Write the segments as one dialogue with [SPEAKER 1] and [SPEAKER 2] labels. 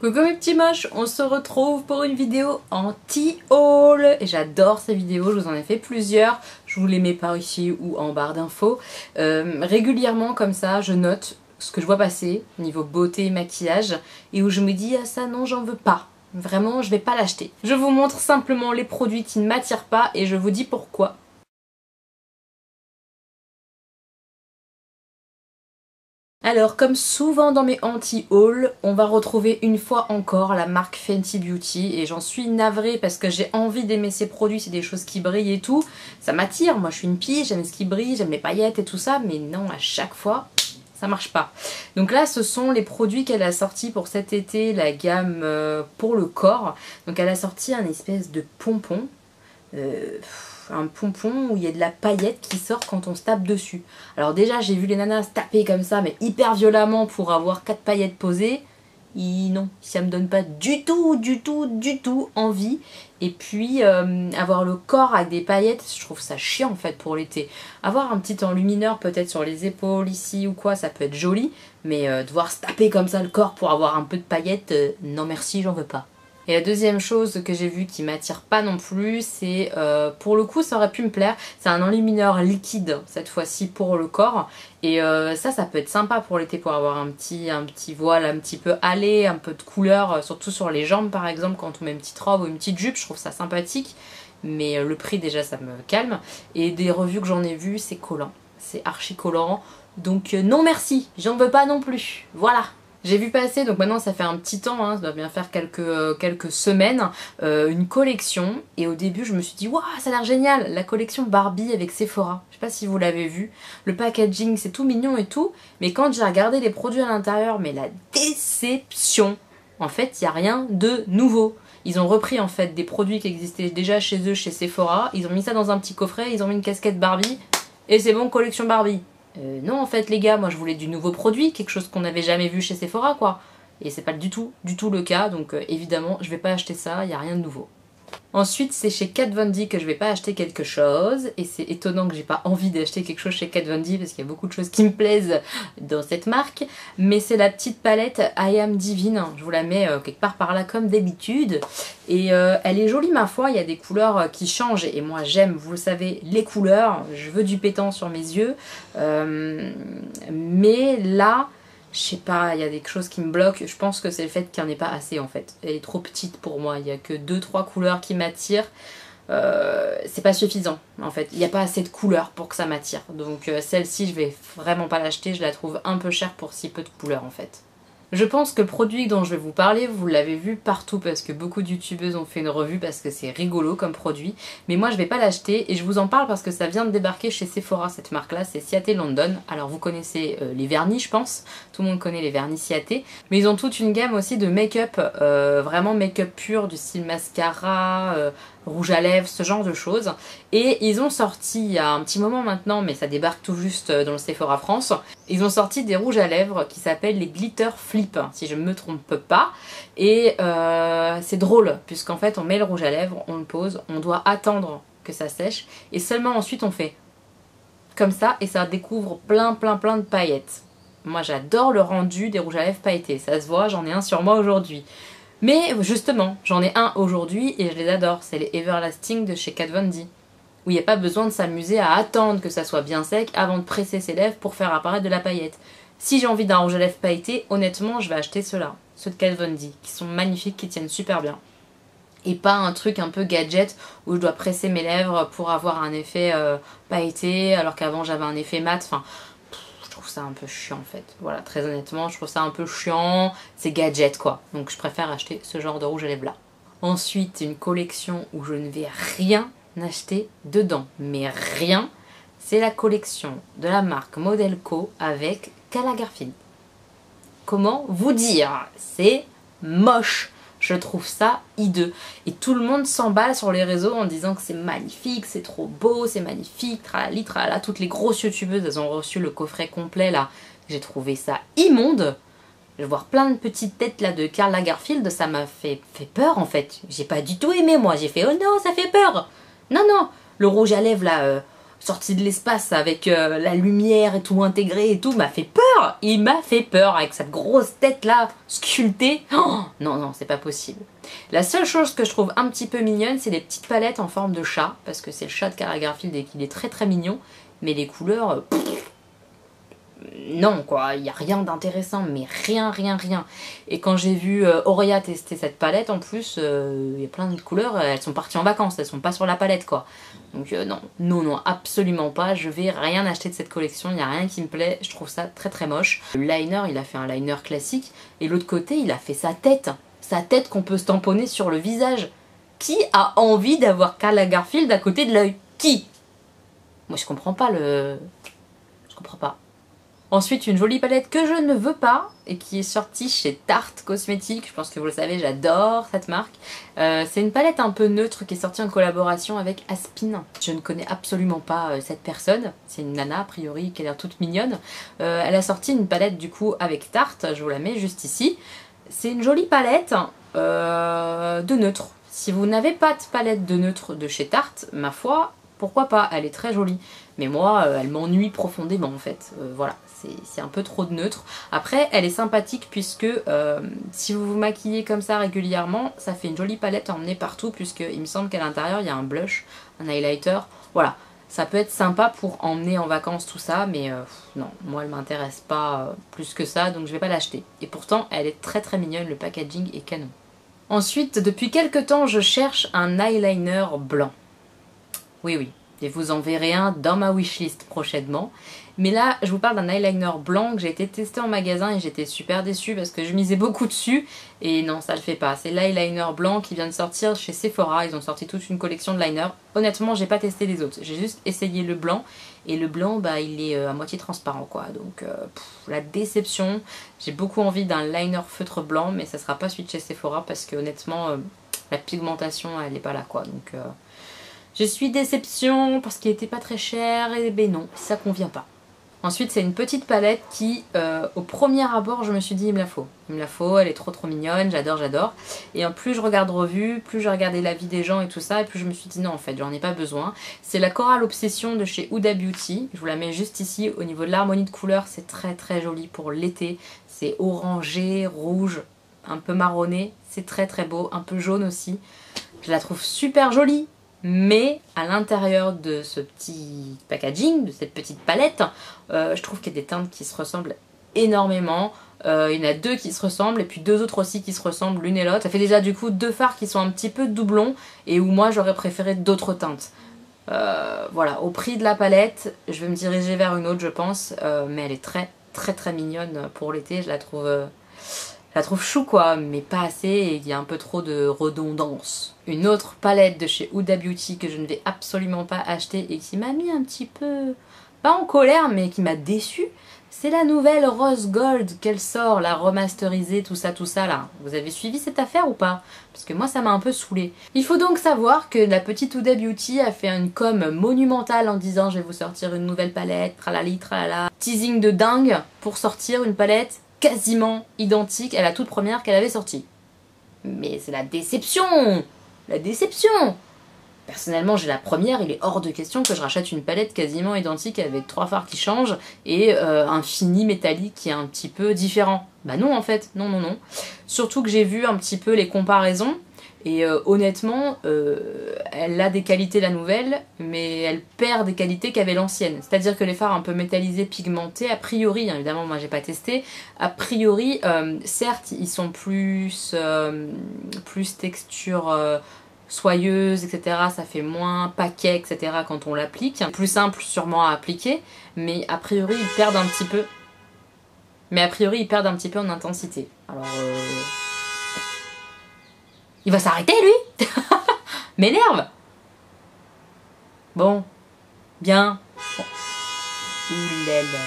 [SPEAKER 1] Coucou mes petits moches, on se retrouve pour une vidéo anti-haul. Et j'adore ces vidéos, je vous en ai fait plusieurs. Je vous les mets par ici ou en barre d'infos. Régulièrement comme ça, je note ce que je vois passer niveau beauté et maquillage. Et où je me dis, ah ça non j'en veux pas. Vraiment, je vais pas l'acheter. Je vous montre simplement les produits qui ne m'attirent pas et je vous dis pourquoi. Alors, comme souvent dans mes anti-hauls, on va retrouver une fois encore la marque Fenty Beauty et j'en suis navrée parce que j'ai envie d'aimer ces produits, c'est des choses qui brillent et tout. Ça m'attire, moi je suis une pie, j'aime ce qui brille, j'aime les paillettes et tout ça, mais non, à chaque fois, ça marche pas. Donc là, ce sont les produits qu'elle a sortis pour cet été, la gamme pour le corps. Donc elle a sorti un espèce de pompon. Un pompon où il y a de la paillette qui sort quand on se tape dessus. Alors déjà j'ai vu les nanas se taper comme ça mais hyper violemment pour avoir 4 paillettes posées. Non, ça me donne pas du tout envie. Et puis avoir le corps avec des paillettes, je trouve ça chiant en fait pour l'été. Avoir un petit enlumineur peut-être sur les épaules ici ou quoi, ça peut être joli. Mais devoir se taper comme ça le corps pour avoir un peu de paillettes, non merci, j'en veux pas. Et la deuxième chose que j'ai vue qui m'attire pas non plus, c'est pour le coup ça aurait pu me plaire, c'est un enlumineur liquide cette fois-ci pour le corps. Et ça peut être sympa pour l'été pour avoir un petit voile un petit peu allé, un peu de couleur, surtout sur les jambes par exemple quand on met une petite robe ou une petite jupe, je trouve ça sympathique. Mais le prix déjà ça me calme. Et des revues que j'en ai vues, c'est collant, c'est archi collant. Donc non merci, j'en veux pas non plus, voilà. J'ai vu passer, donc maintenant ça fait un petit temps, hein, ça doit bien faire quelques semaines, une collection. Et au début je me suis dit, waouh, ça a l'air génial, la collection Barbie avec Sephora. Je sais pas si vous l'avez vu. Le packaging c'est tout mignon et tout, mais quand j'ai regardé les produits à l'intérieur, mais la déception. En fait, il n'y a rien de nouveau. Ils ont repris en fait des produits qui existaient déjà chez eux, chez Sephora. Ils ont mis ça dans un petit coffret, ils ont mis une casquette Barbie, et c'est bon, collection Barbie. Non en fait les gars, moi je voulais du nouveau produit, quelque chose qu'on n'avait jamais vu chez Sephora quoi. Et c'est pas du tout le cas, donc évidemment je vais pas acheter ça, il n'y a rien de nouveau. Ensuite c'est chez Kat Von D que je vais pas acheter quelque chose. Et c'est étonnant que j'ai pas envie d'acheter quelque chose chez Kat Von D parce qu'il y a beaucoup de choses qui me plaisent dans cette marque. Mais c'est la petite palette I Am Divine, je vous la mets quelque part par là comme d'habitude. Et elle est jolie ma foi, il y a des couleurs qui changent. Et moi j'aime, vous le savez, les couleurs. Je veux du pétant sur mes yeux. Mais là... je sais pas, il y a des choses qui me bloquent. Je pense que c'est le fait qu'il n'y en ait pas assez en fait. Elle est trop petite pour moi. Il n'y a que 2-3 couleurs qui m'attirent. C'est pas suffisant en fait. Il n'y a pas assez de couleurs pour que ça m'attire. Donc celle-ci, je vais vraiment pas l'acheter. Je la trouve un peu chère pour si peu de couleurs en fait. Je pense que le produit dont je vais vous parler, vous l'avez vu partout parce que beaucoup de youtubeuses ont fait une revue parce que c'est rigolo comme produit. Mais moi je vais pas l'acheter et je vous en parle parce que ça vient de débarquer chez Sephora cette marque là, c'est Ciaté London. Alors vous connaissez les vernis je pense, tout le monde connaît les vernis Ciaté. Mais ils ont toute une gamme aussi de make-up, vraiment make-up pur du style mascara, rouge à lèvres, ce genre de choses. Et ils ont sorti il y a un petit moment maintenant, mais ça débarque tout juste dans le Sephora France, ils ont sorti des rouges à lèvres qui s'appellent les Glitter Flip, si je ne me trompe pas. Et c'est drôle, puisqu'en fait on met le rouge à lèvres, on le pose, on doit attendre que ça sèche, et seulement ensuite on fait comme ça, et ça découvre plein de paillettes. Moi j'adore le rendu des rouges à lèvres pailletés, ça se voit, j'en ai un sur moi aujourd'hui. Mais justement, j'en ai un aujourd'hui et je les adore, c'est les Everlasting de chez Kat Von D. Où il n'y a pas besoin de s'amuser à attendre que ça soit bien sec avant de presser ses lèvres pour faire apparaître de la paillette. Si j'ai envie d'un rouge à lèvres pailleté, honnêtement je vais acheter ceux-là, ceux de Kat Von D, qui sont magnifiques, qui tiennent super bien. Et pas un truc un peu gadget où je dois presser mes lèvres pour avoir un effet pailleté alors qu'avant j'avais un effet mat, enfin... je trouve ça un peu chiant en fait. Voilà, très honnêtement, je trouve ça un peu chiant. C'est gadget quoi. Donc je préfère acheter ce genre de rouge à lèvres là. Ensuite, une collection où je ne vais rien acheter dedans. Mais rien. C'est la collection de la marque Model Co avec Karl Lagerfeld. Comment vous dire? C'est moche. Je trouve ça hideux. Et tout le monde s'emballe sur les réseaux en disant que c'est magnifique, c'est trop beau, c'est magnifique, tralali, tralala. Toutes les grosses youtubeuses, elles ont reçu le coffret complet là. J'ai trouvé ça immonde. Je vais voir plein de petites têtes là de Karl Lagerfeld, ça m'a fait peur en fait. J'ai pas du tout aimé moi, j'ai fait oh non, ça fait peur. Non, non, le rouge à lèvres là, sorti de l'espace avec la lumière et tout intégré et tout, m'a fait peur. Il m'a fait peur avec cette grosse tête là, sculptée. Oh, non, non, c'est pas possible. La seule chose que je trouve un petit peu mignonne, c'est les petites palettes en forme de chat, parce que c'est le chat de Karl Lagerfeld et qu'il est très très mignon, mais les couleurs... non quoi, il n'y a rien d'intéressant, mais rien, rien, rien. Et quand j'ai vu Auréa tester cette palette, en plus, il y a plein de couleurs, elles sont parties en vacances, elles sont pas sur la palette quoi. Donc non, non, non, absolument pas, je vais rien acheter de cette collection, il n'y a rien qui me plaît, je trouve ça très très moche. Le liner, il a fait un liner classique, et l'autre côté, il a fait sa tête qu'on peut se tamponner sur le visage. Qui a envie d'avoir Karl Lagerfeld à côté de l'œil? Qui? Moi je comprends pas le... Je comprends pas. Ensuite, une jolie palette que je ne veux pas et qui est sortie chez Tarte Cosmétiques. Je pense que vous le savez, j'adore cette marque. C'est une palette un peu neutre qui est sortie en collaboration avec Aspin. Je ne connais absolument pas cette personne. C'est une nana, a priori, qui a l'air toute mignonne. Elle a sorti une palette du coup avec Tarte. Je vous la mets juste ici. C'est une jolie palette de neutre. Si vous n'avez pas de palette de neutre de chez Tarte, ma foi, pourquoi pas, elle est très jolie. Mais moi, elle m'ennuie profondément en fait. Voilà, c'est un peu trop de neutre. Après, elle est sympathique puisque si vous vous maquillez comme ça régulièrement, ça fait une jolie palette à emmener partout puisque il me semble qu'à l'intérieur, il y a un blush, un highlighter. Voilà, ça peut être sympa pour emmener en vacances tout ça, mais non, moi elle m'intéresse pas plus que ça, donc je vais pas l'acheter. Et pourtant, elle est très très mignonne, le packaging est canon. Ensuite, depuis quelques temps, je cherche un eyeliner blanc. Oui, oui. Et vous en verrez un dans ma wishlist prochainement. Mais là, je vous parle d'un eyeliner blanc que j'ai été testé en magasin et j'étais super déçue parce que je misais beaucoup dessus. Et non, ça le fait pas. C'est l'eyeliner blanc qui vient de sortir chez Sephora. Ils ont sorti toute une collection de liners. Honnêtement, j'ai pas testé les autres. J'ai juste essayé le blanc. Et le blanc, bah, il est à moitié transparent, quoi. Donc, la déception. J'ai beaucoup envie d'un liner feutre blanc, mais ça sera pas celui de chez Sephora parce que honnêtement, la pigmentation, elle est pas là, quoi. Donc... je suis déception parce qu'il était pas très cher et ben non, ça convient pas. Ensuite, c'est une petite palette qui, au premier abord, je me suis dit il me la faut. Il me la faut, elle est trop trop mignonne, j'adore, j'adore. Et en plus je regarde revue, plus je regardais l'avis des gens et tout ça, et plus je me suis dit non en fait, j'en ai pas besoin. C'est la Coral Obsession de chez Huda Beauty. Je vous la mets juste ici, au niveau de l'harmonie de couleurs, c'est très très joli pour l'été. C'est orangé, rouge, un peu marronné, c'est très très beau, un peu jaune aussi. Je la trouve super jolie. Mais à l'intérieur de ce petit packaging, de cette petite palette, je trouve qu'il y a des teintes qui se ressemblent énormément. Il y en a deux qui se ressemblent et puis deux autres aussi qui se ressemblent l'une et l'autre. Ça fait déjà du coup deux fards qui sont un petit peu doublons et où moi j'aurais préféré d'autres teintes. Voilà, au prix de la palette, je vais me diriger vers une autre je pense, mais elle est très très très mignonne pour l'été, je la trouve chou quoi, mais pas assez et il y a un peu trop de redondance. Une autre palette de chez Huda Beauty que je ne vais absolument pas acheter et qui m'a mis un petit peu, pas en colère, mais qui m'a déçue, c'est la nouvelle Rose Gold qu'elle sort, la remasterisée, tout ça là. Vous avez suivi cette affaire ou pas? Parce que moi ça m'a un peu saoulée. Il faut donc savoir que la petite Huda Beauty a fait une com monumentale en disant je vais vous sortir une nouvelle palette, tralali tralala, teasing de dingue pour sortir une palette quasiment identique à la toute première qu'elle avait sortie. Mais c'est la déception! La déception! Personnellement, j'ai la première, il est hors de question que je rachète une palette quasiment identique avec 3 fards qui changent et un fini métallique qui est un petit peu différent. Bah non en fait, non non non. Surtout que j'ai vu un petit peu les comparaisons et honnêtement, elle a des qualités la nouvelle, mais elle perd des qualités qu'avait l'ancienne. C'est-à-dire que les fards un peu métallisés, pigmentés, a priori, hein, évidemment moi j'ai pas testé, a priori, certes ils sont plus texture soyeuse, etc. Ça fait moins paquet, etc. quand on l'applique. Plus simple sûrement à appliquer, mais a priori ils perdent un petit peu. En intensité. Alors il va s'arrêter lui. M'énerve. Bon. Bien. Bon. Oulala.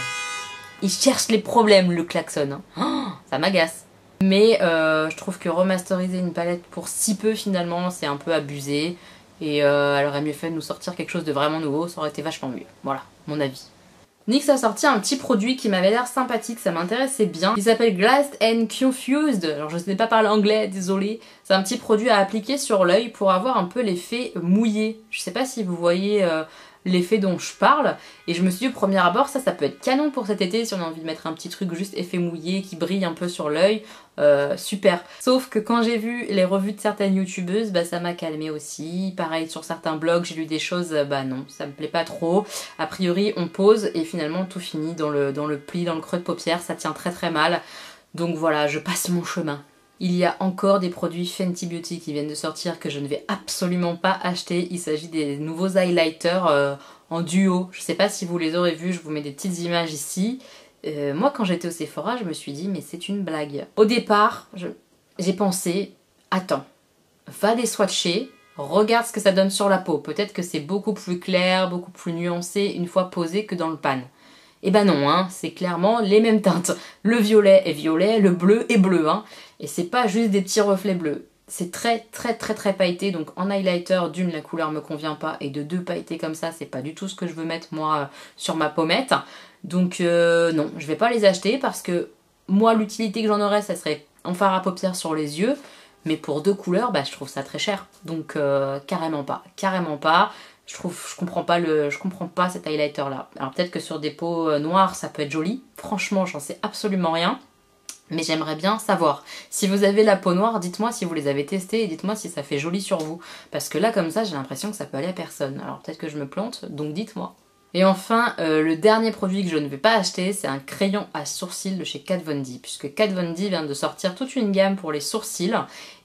[SPEAKER 1] Il cherche les problèmes le klaxon. Hein. Oh, ça m'agace. Mais je trouve que remasteriser une palette pour si peu finalement c'est un peu abusé. Et elle aurait mieux fait de nous sortir quelque chose de vraiment nouveau, ça aurait été vachement mieux. Voilà, mon avis. NYX a sorti un petit produit qui m'avait l'air sympathique, ça m'intéressait bien. Il s'appelle Glassed and Confused. Alors je ne sais pas parler anglais, désolé. C'est un petit produit à appliquer sur l'œil pour avoir un peu l'effet mouillé. Je sais pas si vous voyez l'effet dont je parle. Et je me suis dit au premier abord, ça peut être canon pour cet été si on a envie de mettre un petit truc juste effet mouillé qui brille un peu sur l'œil. Super. Sauf que quand j'ai vu les revues de certaines youtubeuses, ça m'a calmé aussi. Pareil sur certains blogs, j'ai lu des choses, non, ça me plaît pas trop. A priori on pose et finalement tout finit dans le pli, dans le creux de paupière, ça tient très très mal. Donc voilà, je passe mon chemin. Il y a encore des produits Fenty Beauty qui viennent de sortir que je ne vais absolument pas acheter. Il s'agit des nouveaux highlighters en duo. Je sais pas si vous les aurez vus, je vous mets des petites images ici. Moi quand j'étais au Sephora, je me suis dit mais c'est une blague. Au départ, j'ai pensé, attends, va les swatcher, regarde ce que ça donne sur la peau. Peut-être que c'est beaucoup plus clair, beaucoup plus nuancé une fois posé que dans le pan. Et non, hein, c'est clairement les mêmes teintes. Le violet est violet, le bleu est bleu, hein. Et c'est pas juste des petits reflets bleus. C'est très très très très pailleté, donc en highlighter, d'une, la couleur me convient pas, et de deux, pailleté comme ça, c'est pas du tout ce que je veux mettre moi sur ma pommette. Donc non, je vais pas les acheter parce que moi l'utilité que j'en aurais, ça serait en fard à paupières sur les yeux, mais pour deux couleurs, je trouve ça très cher. Donc carrément pas, carrément pas. Je comprends pas cet highlighter là. Alors peut-être que sur des peaux noires ça peut être joli. Franchement j'en sais absolument rien. Mais j'aimerais bien savoir. Si vous avez la peau noire, dites-moi si vous les avez testés et dites-moi si ça fait joli sur vous. Parce que là comme ça j'ai l'impression que ça peut aller à personne. Alors peut-être que je me plante, donc dites-moi. Et enfin, le dernier produit que je ne vais pas acheter, c'est un crayon à sourcils de chez Kat Von D. Puisque Kat Von D vient de sortir toute une gamme pour les sourcils.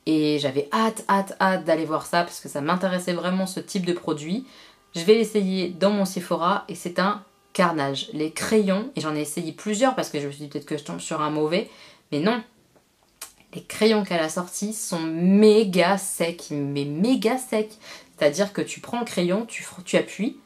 [SPEAKER 1] Et j'avais hâte d'aller voir ça parce que ça m'intéressait vraiment ce type de produit. Je vais l'essayer dans mon Sephora et c'est un carnage. Les crayons, et j'en ai essayé plusieurs parce que je me suis dit peut-être que je tombe sur un mauvais, mais non. Les crayons qu'elle a sortis sont méga secs, mais méga secs. C'est-à-dire que tu prends le crayon, tu appuies,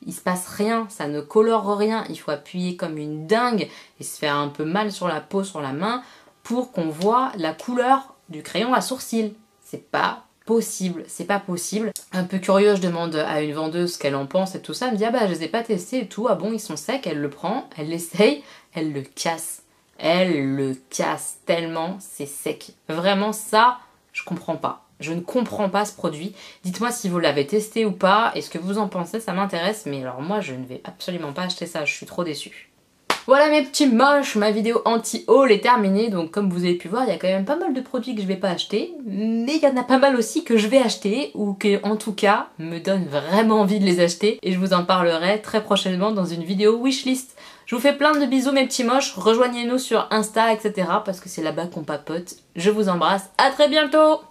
[SPEAKER 1] il se passe rien, ça ne colore rien, il faut appuyer comme une dingue et se faire un peu mal sur la peau, sur la main, pour qu'on voit la couleur du crayon à sourcils. C'est pas possible, c'est pas possible. Un peu curieux, je demande à une vendeuse ce qu'elle en pense et tout ça, elle me dit je les ai pas testés et tout, ah bon ils sont secs, elle le prend, elle l'essaye, elle le casse. Elle le casse tellement, c'est sec. Vraiment ça, je comprends pas. Je ne comprends pas ce produit. Dites-moi si vous l'avez testé ou pas, et ce que vous en pensez, ça m'intéresse, mais alors moi je ne vais absolument pas acheter ça, je suis trop déçue. Voilà mes petits moches, ma vidéo anti-haul est terminée, donc comme vous avez pu voir, il y a quand même pas mal de produits que je vais pas acheter, mais il y en a pas mal aussi que je vais acheter, ou que en tout cas me donnent vraiment envie de les acheter, et je vous en parlerai très prochainement dans une vidéo wishlist. Je vous fais plein de bisous mes petits moches, rejoignez-nous sur Insta, etc. parce que c'est là-bas qu'on papote. Je vous embrasse, à très bientôt!